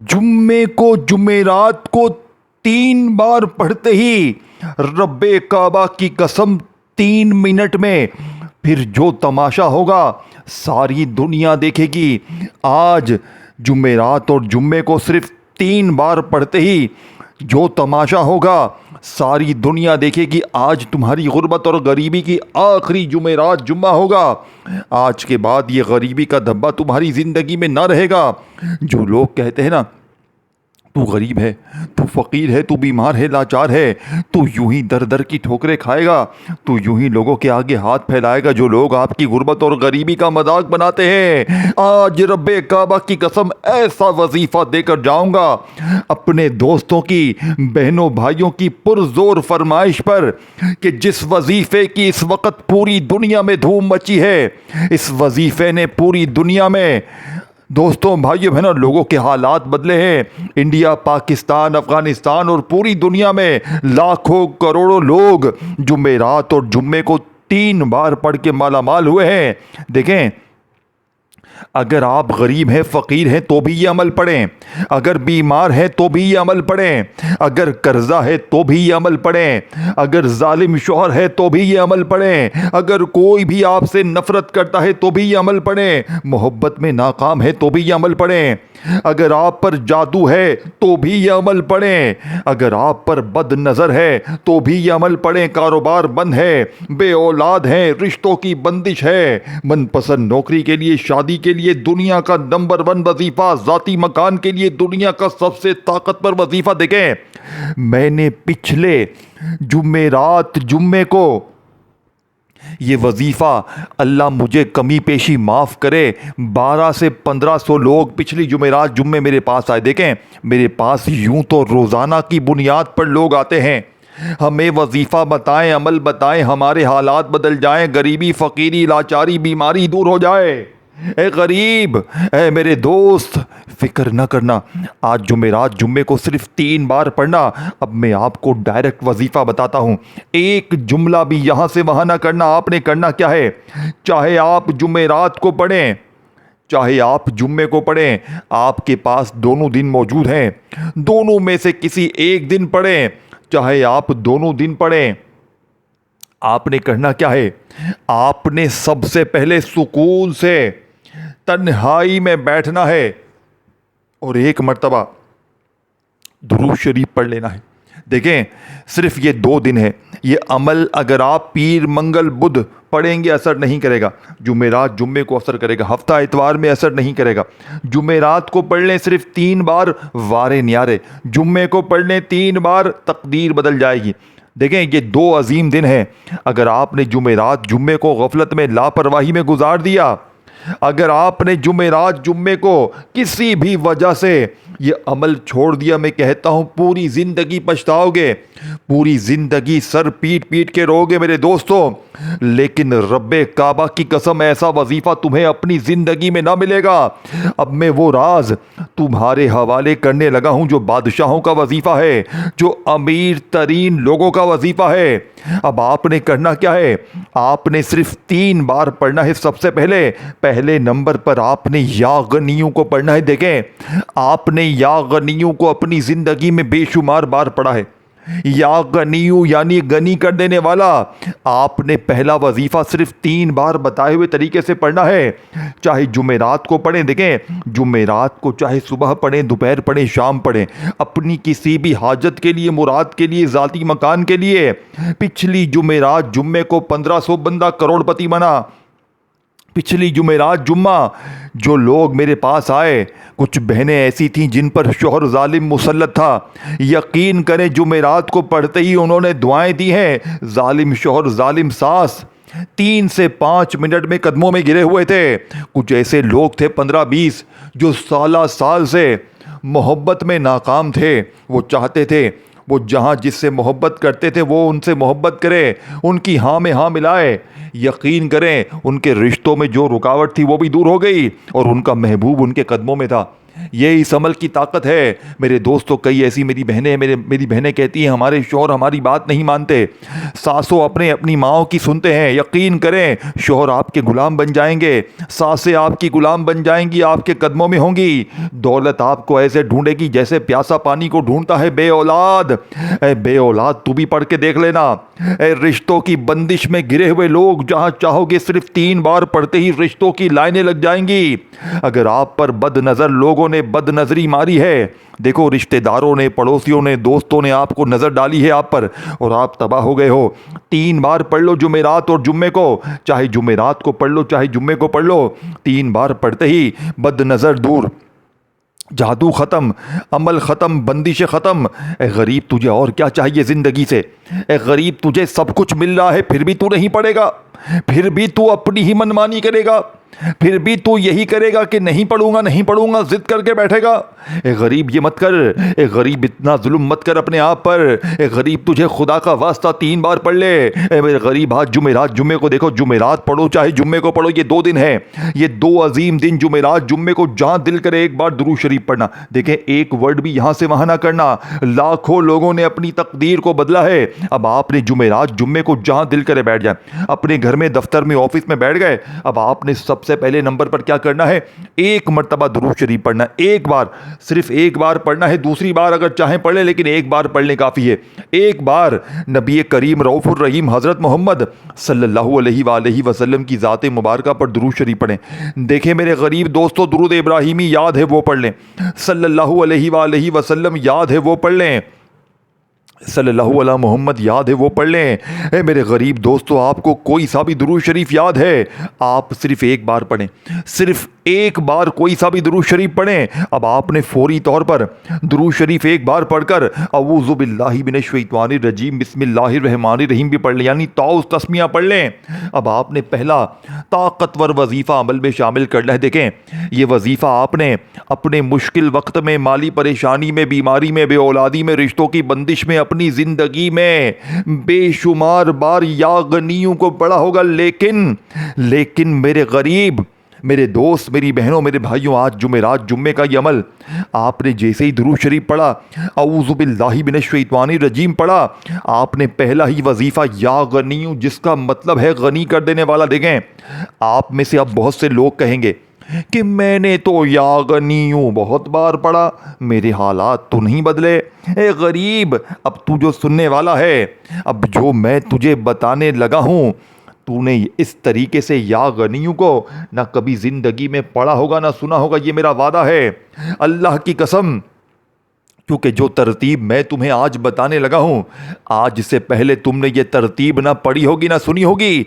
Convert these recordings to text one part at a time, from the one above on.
जुम्मे को जुमेरात को 3 बार पढ़ते ही रब्बे काबा की कसम 3 मिनट में फिर जो तमाशा होगा सारी दुनिया देखेगी। आज जुमेरात और जुम्मे को सिर्फ 3 बार पढ़ते ही जो तमाशा होगा सारी दुनिया देखेगी। आज तुम्हारी गुर्बत और गरीबी की आखिरी जुमेरात जुम्मा होगा। आज के बाद ये गरीबी का धब्बा तुम्हारी ज़िंदगी में ना रहेगा। जो लोग कहते हैं ना, तू गरीब है, तू फ़कीर है, तू बीमार है, लाचार है, तू यूं ही दर दर की ठोकरें खाएगा, तू यूं ही लोगों के आगे हाथ फैलाएगा। जो लोग आपकी गुर्बत और गरीबी का मजाक बनाते हैं, आज रब्बे काबा की कसम ऐसा वजीफ़ा देकर जाऊंगा अपने दोस्तों की, बहनों भाइयों की पुरजोर फरमाइश पर कि जिस वजीफ़े की इस वक्त पूरी दुनिया में धूम मची है, इस वजीफ़े ने पूरी दुनिया में दोस्तों भाइयों बहनों लोगों के हालात बदले हैं। इंडिया, पाकिस्तान, अफ़गानिस्तान और पूरी दुनिया में लाखों करोड़ों लोग जुमेरात और जुम्मे को 3 बार पढ़ के मालामाल हुए हैं। देखें, अगर आप गरीब हैं, फ़कीर हैं तो भी ये अमल पढ़ें, अगर बीमार हैं तो भी ये अमल पढ़ें, अगर कर्जा है तो भी ये अमल पढ़ें, अगर जालिम शौहर है तो भी ये अमल पढ़ें, अगर कोई भी आपसे नफ़रत करता है तो भी ये अमल पढ़ें, मोहब्बत में नाकाम है तो भी ये अमल पढ़ें, अगर आप पर जादू है तो भी ये अमल पढ़ें, अगर आप पर बद नज़र है तो भी ये अमल पढ़ें, कारोबार बंद है, बे औलाद हैं, रिश्तों की बंदिश है, मनपसंद नौकरी के लिए, शादी के लिए दुनिया का नंबर 1 वजीफा, जाती मकान के लिए दुनिया का सबसे ताकतवर वजीफा। देखें, मैंने पिछले जुमेरात जुम्मे को ये वजीफ़ा, अल्लाह मुझे कमी पेशी माफ़ करे, 12 से 1500 लोग पिछली जुमेरात जुम्मे मेरे पास आए। देखें, मेरे पास यूं तो रोज़ाना की बुनियाद पर लोग आते हैं, हमें वजीफ़ा बताएं, अमल बताएं, हमारे हालात बदल जाएं, गरीबी, फ़कीरी, लाचारी, बीमारी दूर हो जाए। ए गरीब, ए मेरे दोस्त, फिक्र न करना, आज जुमेरात जुम्मे को सिर्फ 3 बार पढ़ना। अब मैं आपको डायरेक्ट वजीफ़ा बताता हूँ, एक जुमला भी यहाँ से वहाँ ना करना। आपने करना क्या है, चाहे आप जुमेरात को पढ़ें चाहे आप जुम्मे को पढ़ें, आपके पास दोनों दिन मौजूद हैं, दोनों में से किसी एक दिन पढ़ें, चाहे आप दोनों दिन पढ़ें। आपने करना क्या है, आपने सबसे पहले सुकून से तन्हाई में बैठना है और एक मर्तबा दुरूद शरीफ पढ़ लेना है। देखें, सिर्फ ये 2 दिन है, ये अमल अगर आप पीर, मंगल, बुध पढ़ेंगे असर नहीं करेगा, जुमेरात जुम्मे को असर करेगा, हफ्ता इतवार में असर नहीं करेगा। जुमेरात को पढ़ लें सिर्फ 3 बार, वारे न्यारे, जुम्मे को पढ़ लें 3 बार, तकदीर बदल जाएगी। देखें, ये 2 अजीम दिन हैं। अगर आपने जुमेरात जुम्मे को गफलत में, लापरवाही में गुजार दिया, अगर आपने जुमेरात जुम्मे को किसी भी वजह से ये अमल छोड़ दिया, मैं कहता हूँ पूरी ज़िंदगी पछताओगे, पूरी ज़िंदगी सर पीट पीट के रोगे मेरे दोस्तों। लेकिन रब्बे काबा की कसम, ऐसा वजीफ़ा तुम्हें अपनी ज़िंदगी में ना मिलेगा। अब मैं वो राज तुम्हारे हवाले करने लगा हूँ जो बादशाहों का वजीफ़ा है, जो अमीर तरीन लोगों का वजीफ़ा है। अब आपने करना क्या है, आपने सिर्फ 3 बार पढ़ना है। सबसे पहले नंबर पर आपने या गनियों को पढ़ना है। देखें, आपने या गनियों को अपनी ज़िंदगी में बेशुमार बार पढ़ा है। या गनियू यानी गनी कर देने वाला, आपने पहला वजीफ़ा सिर्फ 3 बार बताए हुए तरीके से पढ़ना है। चाहे जुमेरात को पढ़ें, देखें जुमेरात को चाहे सुबह पढ़ें, दोपहर पढ़ें, शाम पढ़ें, अपनी किसी भी हाजत के लिए, मुराद के लिए, ज़ाती मकान के लिए। पिछली जुमेरात जुम्मे को 1500 बंदा करोड़पति बना। पिछली जुमेरात जुम्मा जो लोग मेरे पास आए, कुछ बहनें ऐसी थीं जिन पर शौहर जालिम मुसल्लत था, यकीन करें जुमेरात को पढ़ते ही उन्होंने दुआएं दी हैं। जालिम शौहर, जालिम सास 3 से 5 मिनट में कदमों में गिरे हुए थे। कुछ ऐसे लोग थे 15-20 जो साल से मोहब्बत में नाकाम थे। वो चाहते थे वो जहाँ जिससे मोहब्बत करते थे वो उनसे मोहब्बत करे, उनकी हाँ में हाँ मिलाए। यकीन करें, उनके रिश्तों में जो रुकावट थी वो भी दूर हो गई और उनका महबूब उनके कदमों में था। ये इस अमल की ताकत है। मेरे दोस्तों, कई ऐसी मेरी बहनें कहती हैं हमारे शौहर हमारी बात नहीं मानते। सासों अपनी माओं की सुनते हैं। यकीन करें, शौहर आपके गुलाम बन जाएंगे, सासें आपकी गुलाम बन जाएंगी, आपके कदमों में होंगी। दौलत आपको ऐसे ढूंढेगी जैसे प्यासा पानी को ढूंढता है बे औलाद। बे औलाद, तू भी पढ़ के देख लेना। रिश्तों की बंदिश में घिरे हुए लोग, जहां चाहोगे सिर्फ 3 बार पढ़ते ही रिश्तों की लाइनें लग जाएंगी। अगर आप पर बदनजर लोगों ने बदनजरी मारी है, देखो रिश्तेदारों ने, पड़ोसियों ने, दोस्तों ने आपको नजर डाली है आप पर, और आप तबाह हो गए हो। 3 बार पढ़ लो जुमेरात और जुम्मे को, चाहे जुमेरात को पढ़ लो चाहे जुम्मे को पढ़ लो। 3 बार पढ़ते ही बदनजर दूर, जादू खत्म, अमल खत्म, बंदिशें खत्म। ए गरीब, तुझे और क्या चाहिए जिंदगी से? ए गरीब, तुझे सब कुछ मिल रहा है फिर भी तू नहीं पढ़ेगा, फिर भी तू अपनी ही मनमानी करेगा, फिर भी तू यही करेगा कि नहीं पढ़ूंगा जिद करके बैठेगा। ए गरीब, ये मत कर। ए गरीब, इतना जुल्म मत कर अपने आप पर। ए गरीब, तुझे खुदा का वास्ता 3 बार पढ़ ले। ए मेरे गरीब, आज जुमेरात जुम्मे को देखो, जुमेरात पढ़ो चाहे जुम्मे को पढ़ो, ये 2 दिन है, ये 2 अजीम दिन, जुमेरात जुम्मे को जहां दिल करे एक बार दुरूद शरीफ पढ़ना। देखें, एक वर्ड भी यहां से वहां ना करना। लाखों लोगों ने अपनी तकदीर को बदला है। अब आपने जुमेरात जुम्मे को जहां दिल करे बैठ जाए, अपने घर में, दफ्तर में, ऑफिस में बैठ गए। अब आपने सबसे पहले नंबर पर क्या करना है? 1 मर्तबा दुरूद शरीफ पढ़ना। एक बार, सिर्फ 1 बार पढ़ना है। दूसरी बार अगर चाहें पढ़ ले, लेकिन 1 बार पढ़ने काफी है। 1 बार नबी करीम रऊफुर रहीम हजरत मोहम्मद सल्लल्लाहु अलैहि वसल्लम की ज़ात मुबारका पर दुरूद शरीफ पढ़ें। देखें मेरे गरीब दोस्तों, दुरूद इब्राहिमी याद है वो पढ़ लें, सल्लल्लाहु अलैहि वसल्लम याद है वो पढ़ लें, सल्लल्लाहु अलैहि मोहम्मद याद है वो पढ़ लें। ए मेरे गरीब दोस्तों, आपको कोई सा भी दुरूद शरीफ याद है, आप सिर्फ 1 बार पढ़ें, सिर्फ 1 बार कोई सा भी दुरूद शरीफ पढ़ें। अब आपने फौरी तौर पर दुरूद शरीफ 1 बार पढ़कर अऊज़ु बिल्लाहि मिनश शैतानिर रजीम बिस्मिल्लाहिर रहमानिर रहीम भी पढ़ लें, यानी ताउस तस्मिया पढ़ लें। अब आपने पहला ताकतवर वजीफ़ा अमल में शामिल करना है। देखें, ये वजीफ़ा आपने अपने मुश्किल वक्त में, माली परेशानी में, बीमारी में, बेऔलादी में, रिश्तों की बंदिश में, अपनी जिंदगी में बेशुमार बार या गनियों को पढ़ा होगा। लेकिन मेरे गरीब, मेरे दोस्त, मेरी बहनों, मेरे भाइयों, आज जुमेरात जुम्मे का ये अमल आपने जैसे ही दुरूद शरीफ पढ़ा, अऊज़ु बिल्लाहि मिनश शैतानिर रजीम पढ़ा, आपने पहला ही वजीफ़ा या गनियों, जिसका मतलब है गनी कर देने वाला। देखें, आप में से अब बहुत से लोग कहेंगे कि मैंने तो या गनियों बहुत बार पढ़ा, मेरे हालात तो नहीं बदले। ए गरीब, अब तू जो सुनने वाला है, अब जो मैं तुझे बताने लगा हूँ, तूने इस तरीके से या गनियों को ना कभी जिंदगी में पढ़ा होगा, ना सुना होगा। ये मेरा वादा है अल्लाह की कसम, क्योंकि जो तरतीब मैं तुम्हें आज बताने लगा हूं, आज से पहले तुमने ये तरतीब ना पढ़ी होगी ना सुनी होगी।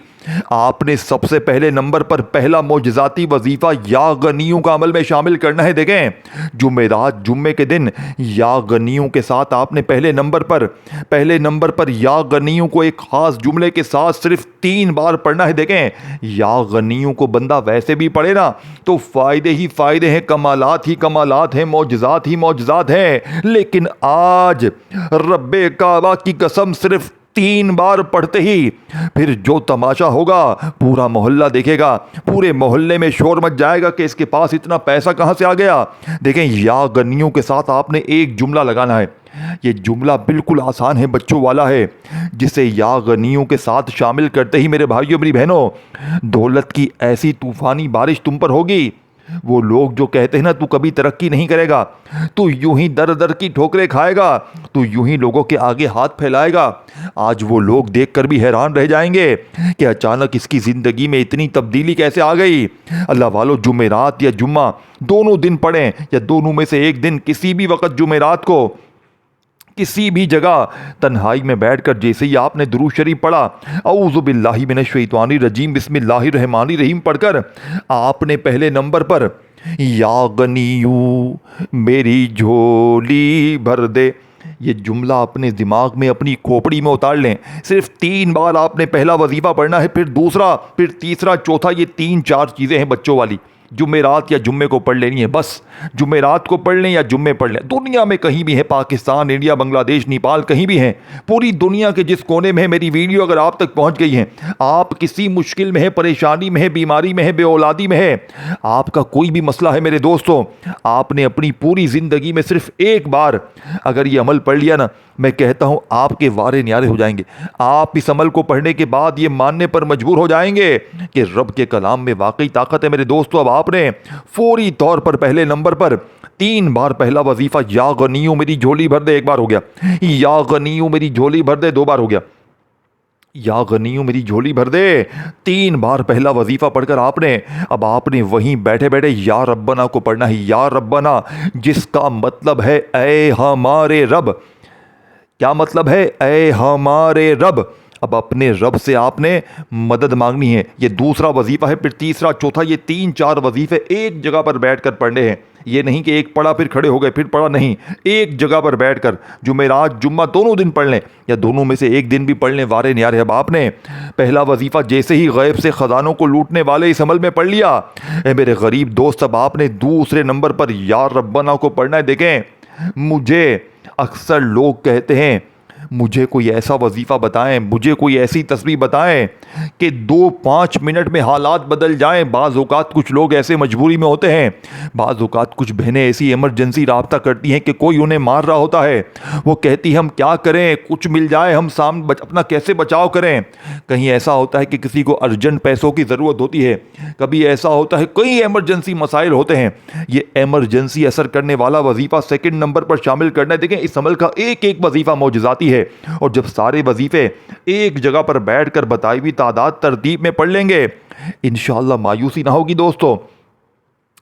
आपने सबसे पहले नंबर पर पहला मौजज़ाती वजीफ़ा या गनियों का अमल में शामिल करना है। देखें, जुमेरात जुम्मे के दिन या गनियों के साथ आपने पहले नंबर पर या गनियों को एक ख़ास जुमले के साथ सिर्फ 3 बार पढ़ना है। देखें, या गनियों को बंदा वैसे भी पढ़े ना तो फ़ायदे ही फ़ायदे हैं, कमालात ही कमालात हैं, मौजज़ात ही मौजज़ात हैं। लेकिन आज रब्बे काबा की कसम, सिर्फ 3 बार पढ़ते ही फिर जो तमाशा होगा पूरा मोहल्ला देखेगा। पूरे मोहल्ले में शोर मच जाएगा कि इसके पास इतना पैसा कहां से आ गया। देखें, या गनियों के साथ आपने एक जुमला लगाना है। ये जुमला बिल्कुल आसान है, बच्चों वाला है, जिसे या गनियों के साथ शामिल करते ही मेरे भाइयों, मेरी बहनों, दौलत की ऐसी तूफानी बारिश तुम पर होगी। वो लोग जो कहते हैं ना, तू कभी तरक्की नहीं करेगा, तू यूं ही दर दर की ठोकरें खाएगा, तू यूं ही लोगों के आगे हाथ फैलाएगा, आज वो लोग देखकर भी हैरान रह जाएंगे कि अचानक इसकी ज़िंदगी में इतनी तब्दीली कैसे आ गई। अल्लाह वालों, जुमेरात या जुम्मा दोनों दिन पढ़ें, या दोनों में से एक दिन, किसी भी वक्त जुमेरात को किसी भी जगह तन्हाई में बैठकर जैसे ही आपने दुरूद शरीफ पढ़ा, औज़ु बिल्लाहि मिनश शैतानिर रजीम बिस्मिल्लाहिर रहमानिर रहीम पढ़कर आपने पहले नंबर पर या गनियू मेरी झोली भर दे, ये जुमला अपने दिमाग में, अपनी खोपड़ी में उतार लें। सिर्फ 3 बार आपने पहला वजीफ़ा पढ़ना है, फिर दूसरा, फिर तीसरा, चौथा, ये 3-4 चीज़ें हैं बच्चों वाली। जुमेरात या जुम्मे को पढ़ लेनी है, बस जुमेरात को पढ़ लें या जुम्मे पढ़ लें। दुनिया में कहीं भी है, पाकिस्तान, इंडिया, बांग्लादेश, नेपाल, कहीं भी हैं, पूरी दुनिया के जिस कोने में है, मेरी वीडियो अगर आप तक पहुंच गई है, आप किसी मुश्किल में है, परेशानी में है, बीमारी में है, बेऔलादी में है, आपका कोई भी मसला है मेरे दोस्तों, आपने अपनी पूरी ज़िंदगी में सिर्फ एक बार अगर ये अमल पढ़ लिया ना, मैं कहता हूं आपके वारे न्यारे हो जाएंगे। आप इस अमल को पढ़ने के बाद ये मानने पर मजबूर हो जाएंगे कि रब के कलाम में वाकई ताकत है मेरे दोस्तों। अब आपने फौरी तौर पर पहले नंबर पर 3 बार पहला वजीफा या गनियू मेरी झोली भर दे 1 बार हो गया, या गनियू मेरी झोली भर दे 2 बार हो गया, या गनियू मेरी झोली भर दे 3 बार पहला वजीफा पढ़कर अब आपने वहीं बैठे बैठे या रब्बना को पढ़ना है। या रब्बना जिसका मतलब है ऐ हमारे रब। क्या मतलब है? ऐ हमारे रब। अब अपने रब से आपने मदद मांगनी है। ये दूसरा वजीफा है, फिर तीसरा, चौथा, ये 3-4 वजीफे एक जगह पर बैठकर पढ़ने हैं। ये नहीं कि एक पढ़ा फिर खड़े हो गए फिर पढ़ा, नहीं, एक जगह पर बैठकर जुमेरात जुम्मा दोनों दिन पढ़ लें या दोनों में से एक दिन भी पढ़ लें, वारे न्यारे। अब आपने पहला वजीफा जैसे ही गैब से ख़जानों को लूटने वाले इस अमल में पढ़ लिया, मेरे गरीब दोस्त, अब आपने दूसरे नंबर पर या रब्बना को पढ़ना है। देखें, मुझे अक्सर लोग कहते हैं मुझे कोई ऐसा वजीफ़ा बताएं, मुझे कोई ऐसी तस्बीह बताएं कि 2-5 मिनट में हालात बदल जाएं। बाज़ औक़ात कुछ लोग ऐसे मजबूरी में होते हैं, बाज़ औक़ात कुछ बहनें ऐसी इमरजेंसी राब्ता करती हैं कि कोई उन्हें मार रहा होता है, वो कहती हम क्या करें, कुछ मिल जाए हम सामने अपना कैसे बचाव करें। कहीं ऐसा होता है कि किसी को अर्जेंट पैसों की ज़रूरत होती है, कभी ऐसा होता है कई एमरजेंसी मसाइल होते हैं। ये एमरजेंसी असर करने वाला वजीफ़ा सेकंड नंबर पर शामिल करना है। देखें, इस अमल का एक एक वजीफ़ा मौजज़ाती है, और जब सारे वजीफे एक जगह पर बैठकर बताई हुई तादाद तरतीब में पढ़ लेंगे, इंशाअल्लाह मायूसी ना होगी दोस्तों,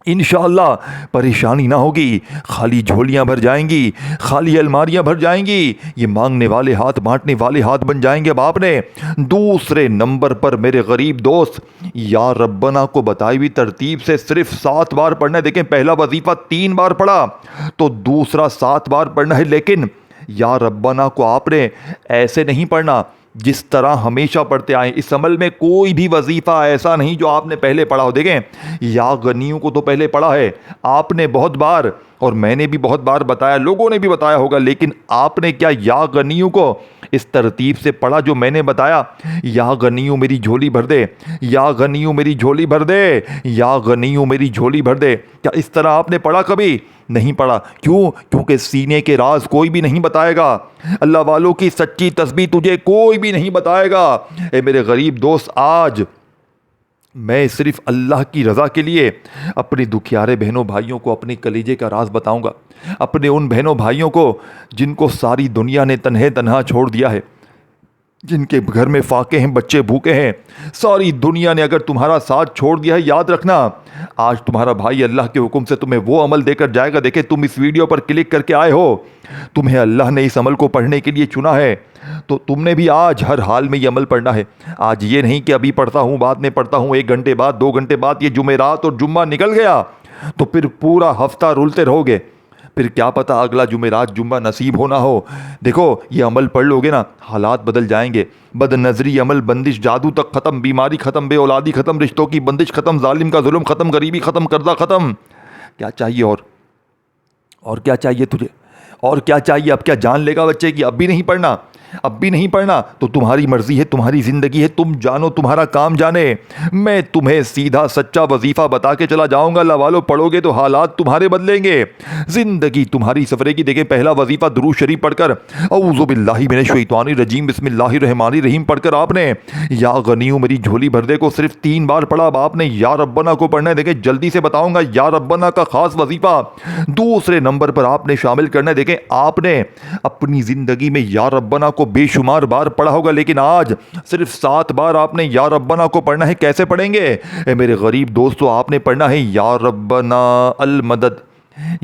इंशाअल्लाह परेशानी ना होगी, खाली झोलियां भर जाएंगी, खाली अलमारियां भर जाएंगी, ये मांगने वाले हाथ बांटने वाले हाथ बन जाएंगे। अब आपने दूसरे नंबर पर मेरे गरीब दोस्त या रब्बना को बताई हुई तरतीब से सिर्फ 7 बार पढ़ना है। देखें, पहला वजीफा 3 बार पढ़ा तो दूसरा 7 बार पढ़ना है, लेकिन या रब्बना को आपने ऐसे नहीं पढ़ना जिस तरह हमेशा पढ़ते आए। इस अमल में कोई भी वजीफ़ा ऐसा नहीं जो आपने पहले पढ़ा हो। देखें, या गनियों को तो पहले पढ़ा है आपने बहुत बार, और मैंने भी बहुत बार बताया, लोगों ने भी बताया होगा, लेकिन आपने क्या या गनियों को इस तरतीब से पढ़ा जो मैंने बताया? या गनियों मेरी झोली भर दे, या गनियों मेरी झोली भर दे, या गनियों मेरी झोली भर दे। क्या इस तरह आपने पढ़ा? कभी नहीं पढ़ा। क्यों? क्योंकि सीने के राज कोई भी नहीं बताएगा, अल्लाह वालों की सच्ची तस्बीह तुझे कोई भी नहीं बताएगा। ए मेरे गरीब दोस्त, आज मैं सिर्फ अल्लाह की रज़ा के लिए अपने दुखियारे बहनों भाइयों को अपने कलीजे का राज बताऊंगा, अपने उन बहनों भाइयों को जिनको सारी दुनिया ने तन्हे तन्हा छोड़ दिया है, जिनके घर में फाके हैं, बच्चे भूखे हैं, सारी दुनिया ने अगर तुम्हारा साथ छोड़ दिया है, याद रखना आज तुम्हारा भाई अल्लाह के हुक्म से तुम्हें वो अमल देकर जाएगा। देखे, तुम इस वीडियो पर क्लिक करके आए हो, तुम्हें अल्लाह ने इस अमल को पढ़ने के लिए चुना है, तो तुमने भी आज हर हाल में ये अमल पढ़ना है। आज ये नहीं कि अभी पढ़ता हूँ बाद में पढ़ता हूँ, 1 घंटे बाद 2 घंटे बाद, ये जुमेरात और जुम्मा निकल गया तो फिर पूरा हफ्ता रुलते रहोगे, फिर क्या पता अगला जुमेरात जुम्मा नसीब होना हो। देखो, ये अमल पढ़ लोगे ना, हालात बदल जाएंगे। बदनजरी, अमल, बंदिश, जादू तक ख़त्म, बीमारी ख़त्म, बेऔलादी ख़त्म, रिश्तों की बंदिश ख़त्म, जालिम का जुल्म ख़त्म, गरीबी ख़त्म, कर्जा ख़त्म। क्या चाहिए और क्या चाहिए तुझे? और क्या चाहिए? अब क्या जान लेगा बच्चे की? अब भी नहीं पढ़ना, अब भी नहीं पढ़ना तो तुम्हारी मर्जी है, तुम्हारी ज़िंदगी है, तुम जानो, तुम्हारा काम जाने। मैं तुम्हें सीधा सच्चा वजीफ़ा बता के चला जाऊंगा, लवालो पढ़ोगे तो हालात तुम्हारे बदलेंगे, ज़िंदगी तुम्हारी सफरेगी। देखें, पहला वजीफ़ा दुरूद शरीफ पढ़कर औज़ु बिल्लाहि मिनश शैतानिर रजीम बिस्मिल्लाहिर रहमानिर रहीम पढ़कर आपने या गनियों मेरी झोली भर दे को सिर्फ 3 बार पढ़ा। अब आपने या रब्बना को पढ़ना है। देखें, जल्दी से बताऊंगा, या रब्बना का खास वजीफ़ा दूसरे नंबर पर आपने शामिल करना है। देखें, आपने अपनी ज़िंदगी में या रब्बना को बेशुमार बार पढ़ा होगा, लेकिन आज सिर्फ 7 बार आपने या रब्बना को पढ़ना है। कैसे पढ़ेंगे मेरे गरीब दोस्तों? आपने पढ़ना है या रब्बना अल मदद,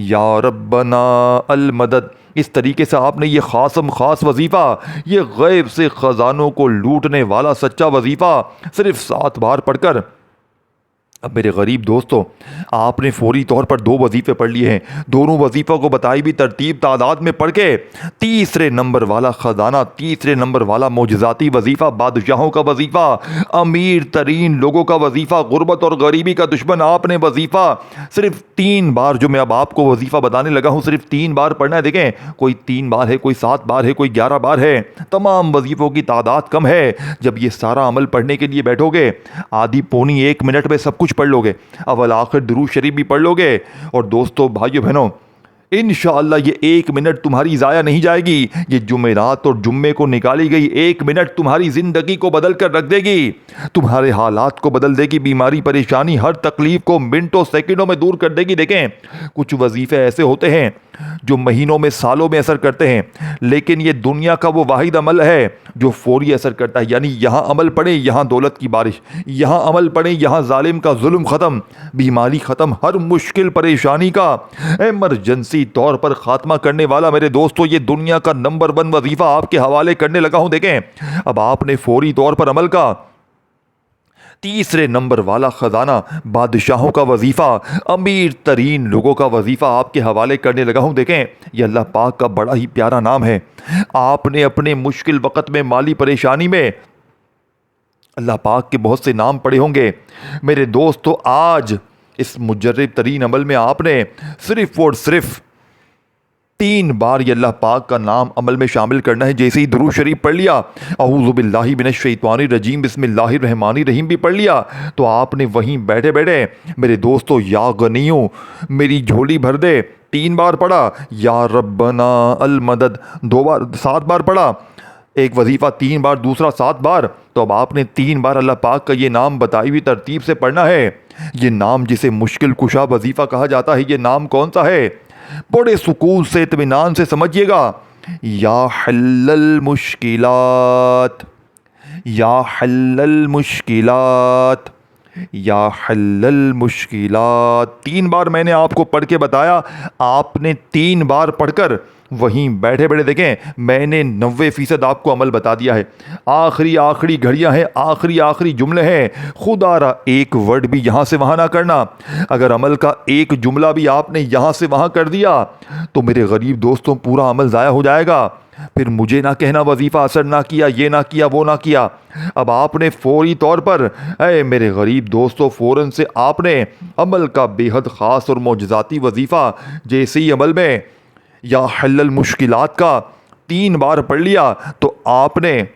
या रब्बना अल मदद। इस तरीके से आपने ये खास वजीफ़ा, ये गैब से ख़जानों को लूटने वाला सच्चा वजीफ़ा सिर्फ 7 बार पढ़कर अब मेरे गरीब दोस्तों, आपने फौरी तौर पर 2 वजीफ़े पढ़ लिए हैं। दोनों वजीफ़ों को बताई भी तरतीब तादाद में पढ़ के तीसरे नंबर वाला ख़जाना, तीसरे नंबर वाला मोजज़ाती वजीफ़ा, बादशाहों का वजीफ़ा, अमीर तरीन लोगों का वजीफ़ा, गुर्बत और गरीबी का दुश्मन आपने वजीफ़ा सिर्फ 3 बार, जो मैं अब आपको वजीफ़ा बताने लगा हूँ, सिर्फ 3 बार पढ़ना है। देखें, कोई 3 बार है, कोई 7 बार है, कोई 11 बार है। तमाम वजीफ़ों की तादाद कम है। जब ये सारा अमल पढ़ने के लिए बैठोगे, आधी पौनी 1 मिनट में सब कुछ पढ़ लोगे, अव्वल आखिर दुरूद शरीफ भी पढ़ लोगे। और दोस्तों, भाइयों बहनों, इंशाअल्लाह ये 1 मिनट तुम्हारी ज़ाया नहीं जाएगी। ये जुमेरात और जुम्मे को निकाली गई 1 मिनट तुम्हारी ज़िंदगी को बदल कर रख देगी, तुम्हारे हालात को बदल देगी, बीमारी परेशानी हर तकलीफ को मिनटों सेकंडों में दूर कर देगी। देखें, कुछ वजीफ़े ऐसे होते हैं जो महीनों में, सालों में असर करते हैं, लेकिन ये दुनिया का वो वाहिद अमल है जो फौरी असर करता है। यानी यहाँ अमल पड़े, यहाँ दौलत की बारिश, यहाँ अमल पड़े, यहाँ जालिम का जुल्म ख़त्म, बीमारी ख़त्म, हर मुश्किल परेशानी का इमरजेंसी तौर पर ख़ात्मा करने वाला। मेरे दोस्तों, ये दुनिया का नंबर 1 वजीफ़ा आपके हवाले करने लगा हूँ। देखें, अब आपने फौरी तौर पर अमल का तीसरे नंबर वाला ख़जाना, बादशाहों का वजीफ़ा, अमीर तरीन लोगों का वजीफ़ा आपके हवाले करने लगा हूँ। देखें, यह अल्लाह पाक का बड़ा ही प्यारा नाम है। आपने अपने मुश्किल वक़्त में, माली परेशानी में अल्लाह पाक के बहुत से नाम पढ़े होंगे। मेरे दोस्तों, आज इस मुजर्रब तरीन अमल में आपने सिर्फ़ और सिर्फ 3 बार ये अल्लाह पाक का नाम अमल में शामिल करना है। जैसे ही दुरूद शरीफ पढ़ लिया, अऊज़ु बिल्लाहि मिनश शैतानिर रजीम बिस्मिल्लाहिर रहमानिर रहीम भी पढ़ लिया, तो आपने वहीं बैठे बैठे, मेरे दोस्तों, या गनियों मेरी झोली भर दे 3 बार पढ़ा, या रब्बना अल मदद 2 बार, 7 बार पढ़ा। एक वजीफ़ा 3 बार, दूसरा 7 बार। तो अब आपने 3 बार अल्लाह पाक का ये नाम बताई हुई तरतीब से पढ़ना है। ये नाम जिसे मुश्किल कुशा वजीफ़ा कहा जाता है, ये नाम कौन सा है? बड़े सुकून से, इत्मीनान से समझिएगा। या हल्लल मुश्किलात, या हल्लल मुश्किलात, या हल्लल मुश्किलात। 3 बार मैंने आपको पढ़ के बताया, आपने 3 बार पढ़कर वहीं बैठे बैठे, देखें, मैंने 90% आपको अमल बता दिया है। आखिरी आखिरी घड़ियां हैं, आखिरी आखिरी जुमले हैं। खुदारा एक वर्ड भी यहाँ से वहाँ ना करना। अगर अमल का एक जुमला भी आपने यहाँ से वहाँ कर दिया तो मेरे गरीब दोस्तों, पूरा अमल ज़ाया हो जाएगा। फिर मुझे ना कहना वजीफ़ा असर ना किया, ये ना किया, वो ना किया। अब आपने फौरी तौर पर, अरे मेरे गरीब दोस्तों, फ़ौरन से आपने अमल का बेहद ख़ास और मोजज़ाती वजीफ़ा, जैसे ही अमल में या हल्लल मुश्किलात का 3 बार पढ़ लिया, तो आपने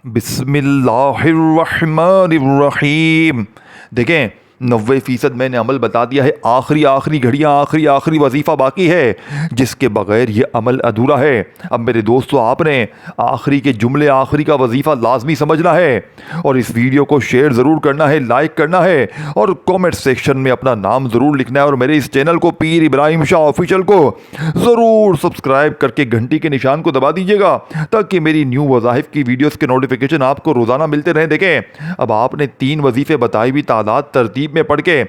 बिस्मिल्लाहिर्रहमानिर्रहीम, देखें, 90% मैंने अमल बता दिया है। आखिरी आखिरी घड़ियाँ, आखिरी आखिरी वजीफ़ा बाकी है, जिसके बगैर ये अमल अधूरा है। अब मेरे दोस्तों, आपने आखिरी के जुमले, आखिरी का वजीफ़ा लाजमी समझना है, और इस वीडियो को शेयर ज़रूर करना है, लाइक करना है, और कमेंट सेक्शन में अपना नाम ज़रूर लिखना है। और मेरे इस चैनल को, पीर इब्राहिम शाह ऑफिशियल को, ज़रूर सब्सक्राइब करके घंटी के निशान को दबा दीजिएगा, ताकि मेरी न्यू वज़ाइफ की वीडियोज़ के नोटिफिकेशन आपको रोज़ाना मिलते रहें। देखें, अब आपने 3 वजीफ़े बताई हुई तादाद तरतीब में पढ़ के,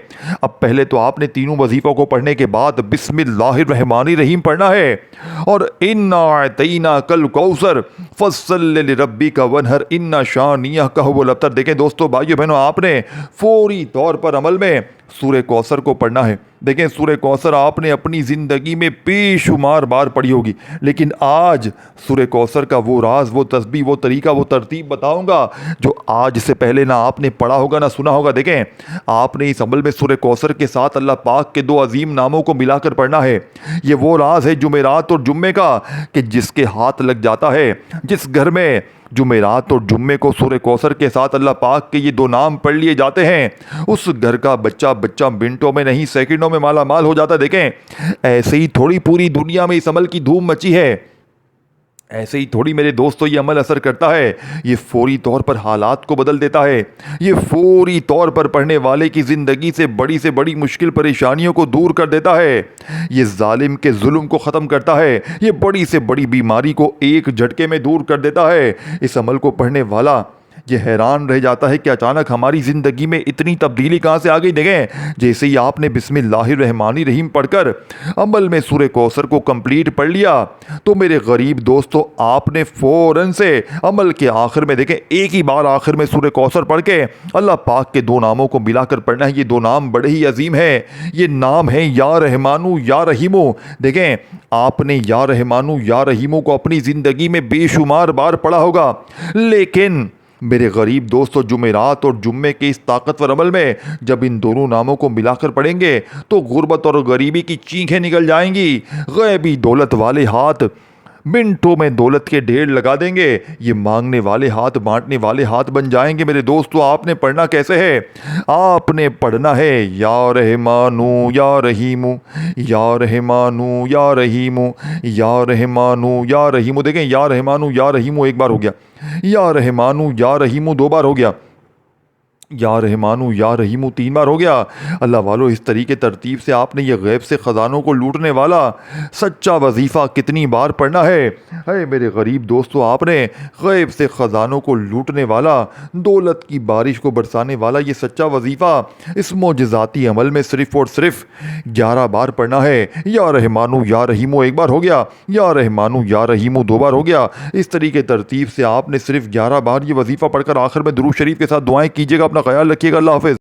अब पहले तो आपने तीनों वजीफों को पढ़ने के बाद बिस्मिल्लाहिर्रहमानिर्रहीम पढ़ना है, और इन्ना अतैना कल कौसर फस्सल लिरब्बिका वनहर इन्ना शानियका हुवल अब्तर। देखें दोस्तों, भाइयों बहनों, आपने फौरी तौर पर अमल में सूरह कौसर को पढ़ना है। देखें, सूरह कौसर आपने अपनी ज़िंदगी में बेशुमार बार पढ़ी होगी, लेकिन आज सूरह कौसर का वो राज, वो तस्बीह, वो तरीका, वो तरतीब बताऊंगा जो आज से पहले ना आपने पढ़ा होगा, ना सुना होगा। देखें, आपने इस अमल में सूरह कौसर के साथ अल्लाह पाक के 2 अजीम नामों को मिलाकर पढ़ना है। ये वो राज है जुमेरात और जुम्मे का, कि जिसके हाथ लग जाता है, जिस घर में जुमेरात और जुम्मे को सूरह कौसर के साथ अल्लाह पाक के ये 2 नाम पढ़ लिए जाते हैं, उस घर का बच्चा मिनटों में नहीं, सेकंडों में माला माल हो जाता है। देखें, ऐसे ही थोड़ी पूरी दुनिया में इस अमल की धूम मची है, ऐसे ही थोड़ी मेरे दोस्तों ये अमल असर करता है। ये फौरी तौर पर हालात को बदल देता है। ये फौरी तौर पर पढ़ने वाले की ज़िंदगी से बड़ी मुश्किल परेशानियों को दूर कर देता है। ये जालिम के जुल्म को ख़त्म करता है। ये बड़ी से बड़ी बीमारी को एक झटके में दूर कर देता है। इस अमल को पढ़ने वाला ये हैरान रह जाता है कि अचानक हमारी ज़िंदगी में इतनी तब्दीली कहाँ से आ गई। देखें, जैसे ही आपने बिस्मिल्लाहिर्रहमानिर्रहीम पढ़कर अमल में सूरह कौसर को कंप्लीट पढ़ लिया तो मेरे गरीब दोस्तों आपने फ़ौरन से अमल के आखिर में, देखें, एक ही बार आखिर में सूरह कौसर पढ़ के अल्लाह पाक के दो नामों को मिलाकर पढ़ना है। ये दो नाम बड़े ही अजीम है। ये नाम है या रहमानु या रहीमु। देखें, आपने या रहमानु या रहीमु को अपनी ज़िंदगी में बेशुमार बार पढ़ा होगा, लेकिन मेरे गरीब दोस्तों जुमेरात और जुम्मे के इस ताकतवर अमल में जब इन दोनों नामों को मिलाकर पढ़ेंगे तो गुर्बत और गरीबी की चीखें निकल जाएंगी। गैबी दौलत वाले हाथ मिनटों में दौलत के ढेर लगा देंगे। ये मांगने वाले हाथ बांटने वाले हाथ बन जाएंगे। मेरे दोस्तों, आपने पढ़ना कैसे है? आपने पढ़ना है या रहमानु या रहीमु, या रहमानु या रहीमु, या रहमानु या रहीमु। देखें, या रहमानु या रहीमु एक बार हो गया, या रहमानु या रहीमु दो बार हो गया, या रहमानु या रहीमु तीन बार हो गया। अल्लाह वालों, इस तरीके तरतीब से आपने ये गैब से ख़जानों को लूटने वाला सच्चा वजीफ़ा कितनी बार पढ़ना है? मेरे गरीब दोस्तों, आपने गैब से ख़जानों को लूटने वाला, दौलत की बारिश को बरसाने वाला ये सच्चा वजीफ़ा इस मोजज़ाती अमल में सिर्फ़ और सिर्फ 11 बार पढ़ना है। या रहमानु या रहीमु एक बार हो गया, या रहमानु या रहीमु दो बार हो गया। इस तरीके तरतीब से आपने सिर्फ 11 बार ये वजीफ़ा पढ़कर आखिर में दुरूद शरीफ के साथ दुआएं कीजिएगा। अपना ख्याल रखिएगा। अल्लाह हाफ़िज़।